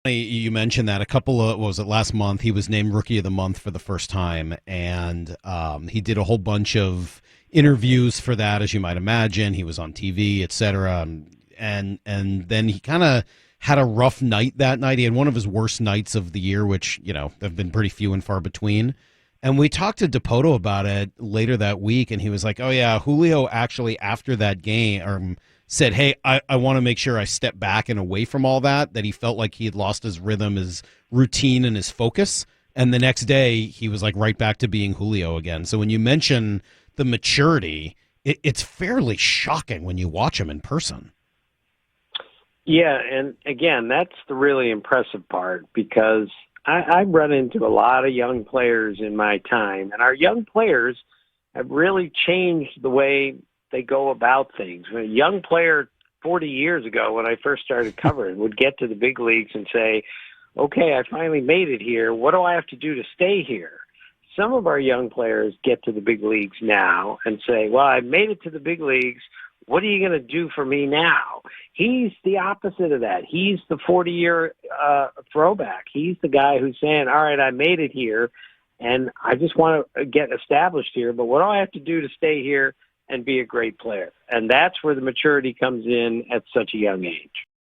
You mentioned that a couple of, what was it, last month, he was named Rookie of the Month for the first time. And he did a whole bunch of interviews for that, as you might imagine. He was on TV, et cetera. And then he kind of had a rough night that night. He had one of his worst nights of the year, which, have been pretty few and far between. And we talked to DePoto about it later that week, and he was like, oh, yeah, Julio actually, after that game, said, hey, I want to make sure I step back and away from all that he felt like he had lost his rhythm, his routine, and his focus. And the next day, he was like right back to being Julio again. So when you mention the maturity, it's fairly shocking when you watch him in person. Yeah, and again, that's the really impressive part, because I've run into a lot of young players in my time, and our young players have really changed the way they go about things. When a young player 40 years ago, when I first started covering, would get to the big leagues and say, okay, I finally made it here. What do I have to do to stay here? Some of our young players get to the big leagues now and say, well, I made it to the big leagues. What are you going to do for me now? He's the opposite of that. He's the 40-year throwback. He's the guy who's saying, all right, I made it here, and I just want to get established here, but what do I have to do to stay here and be a great player? And that's where the maturity comes in at such a young age.